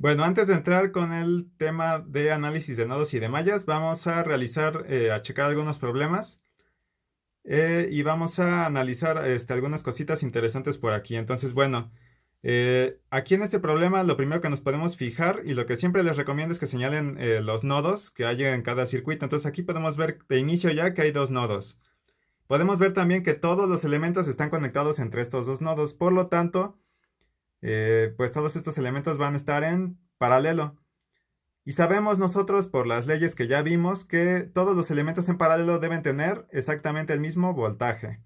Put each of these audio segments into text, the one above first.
Bueno, antes de entrar con el tema de análisis de nodos y de mallas, vamos a realizar, a checar algunos problemas y vamos a analizar algunas cositas interesantes por aquí. Entonces, bueno, aquí en este problema lo primero que nos podemos fijar y lo que siempre les recomiendo es que señalen los nodos que hay en cada circuito. Entonces aquí podemos ver de inicio ya que hay dos nodos. Podemos ver también que todos los elementos están conectados entre estos dos nodos. Por lo tanto, pues todos estos elementos van a estar en paralelo. Y sabemos nosotros por las leyes que ya vimos que todos los elementos en paralelo deben tener exactamente el mismo voltaje.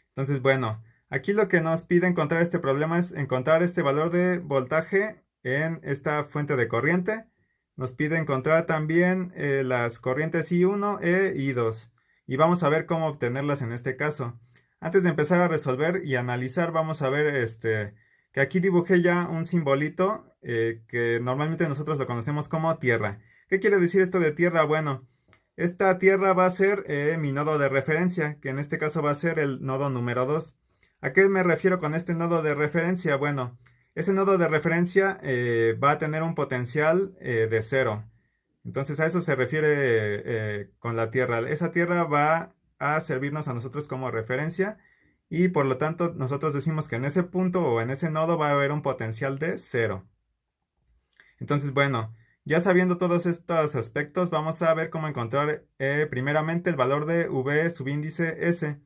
Entonces, bueno, aquí lo que nos pide encontrar este problema es encontrar este valor de voltaje en esta fuente de corriente. Nos pide encontrar también las corrientes I1 e I2. Y vamos a ver cómo obtenerlas en este caso. Antes de empezar a resolver y analizar, vamos a ver que aquí dibujé ya un simbolito que normalmente nosotros lo conocemos como tierra. ¿Qué quiere decir esto de tierra? Bueno, esta tierra va a ser mi nodo de referencia, que en este caso va a ser el nodo número 2. ¿A qué me refiero con este nodo de referencia? Bueno, ese nodo de referencia va a tener un potencial de 0. Entonces a eso se refiere con la tierra. Esa tierra va a servirnos a nosotros como referencia y por lo tanto nosotros decimos que en ese punto o en ese nodo va a haber un potencial de 0. Entonces, bueno, ya sabiendo todos estos aspectos, vamos a ver cómo encontrar primeramente el valor de V subíndice S,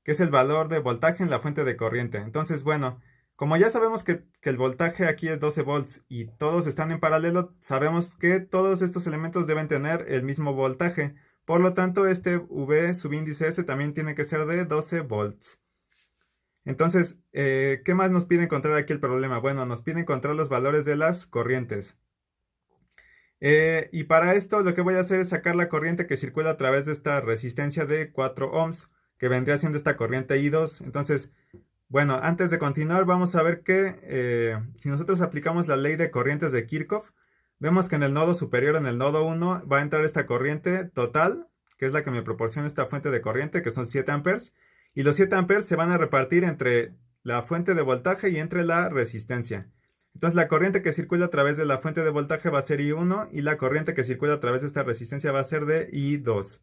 que es el valor de voltaje en la fuente de corriente. Entonces, bueno, como ya sabemos que el voltaje aquí es 12 volts y todos están en paralelo, sabemos que todos estos elementos deben tener el mismo voltaje. Por lo tanto, este V subíndice S también tiene que ser de 12 volts. Entonces, ¿qué más nos pide encontrar aquí el problema? Bueno, nos pide encontrar los valores de las corrientes. Y para esto lo que voy a hacer es sacar la corriente que circula a través de esta resistencia de 4 ohms, que vendría siendo esta corriente I2. Entonces, bueno, antes de continuar vamos a ver que si nosotros aplicamos la ley de corrientes de Kirchhoff, vemos que en el nodo superior, en el nodo 1, va a entrar esta corriente total, que es la que me proporciona esta fuente de corriente, que son 7 amperes, y los 7 amperes se van a repartir entre la fuente de voltaje y entre la resistencia. Entonces la corriente que circula a través de la fuente de voltaje va a ser I1 y la corriente que circula a través de esta resistencia va a ser de I2.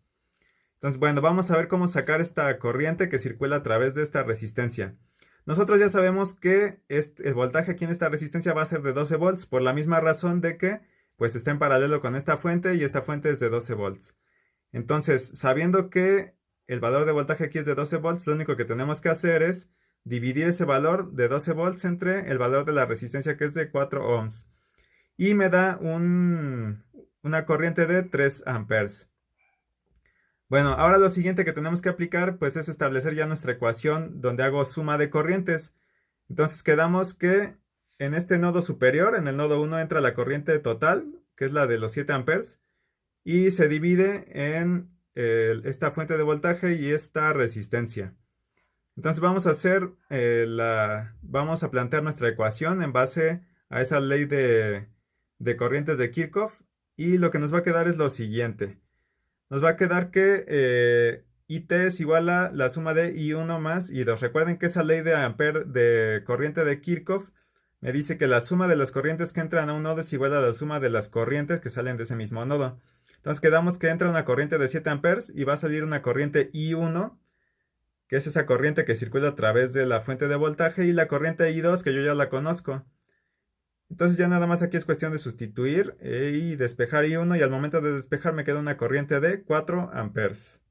Entonces, bueno, vamos a ver cómo sacar esta corriente que circula a través de esta resistencia. Nosotros ya sabemos que el voltaje aquí en esta resistencia va a ser de 12 volts por la misma razón de que pues está en paralelo con esta fuente y esta fuente es de 12 volts. Entonces, sabiendo que el valor de voltaje aquí es de 12 volts, lo único que tenemos que hacer es dividir ese valor de 12 volts entre el valor de la resistencia que es de 4 ohms. Y me da una corriente de 3 amperes. Bueno, ahora lo siguiente que tenemos que aplicar pues es establecer ya nuestra ecuación donde hago suma de corrientes. Entonces quedamos que en este nodo superior, en el nodo 1 entra la corriente total, que es la de los 7 amperes, y se divide en esta fuente de voltaje y esta resistencia. Entonces vamos a hacer vamos a plantear nuestra ecuación en base a esa ley de corrientes de Kirchhoff y lo que nos va a quedar es lo siguiente. Nos va a quedar que IT es igual a la suma de I1 más I2. Recuerden que esa ley de ampere de corriente de Kirchhoff me dice que la suma de las corrientes que entran a un nodo es igual a la suma de las corrientes que salen de ese mismo nodo. Entonces quedamos que entra una corriente de 7 amperes y va a salir una corriente I1, que es esa corriente que circula a través de la fuente de voltaje, y la corriente I2 que yo ya la conozco. Entonces ya nada más aquí es cuestión de sustituir y despejar I1 y al momento de despejar me queda una corriente de 4 amperes.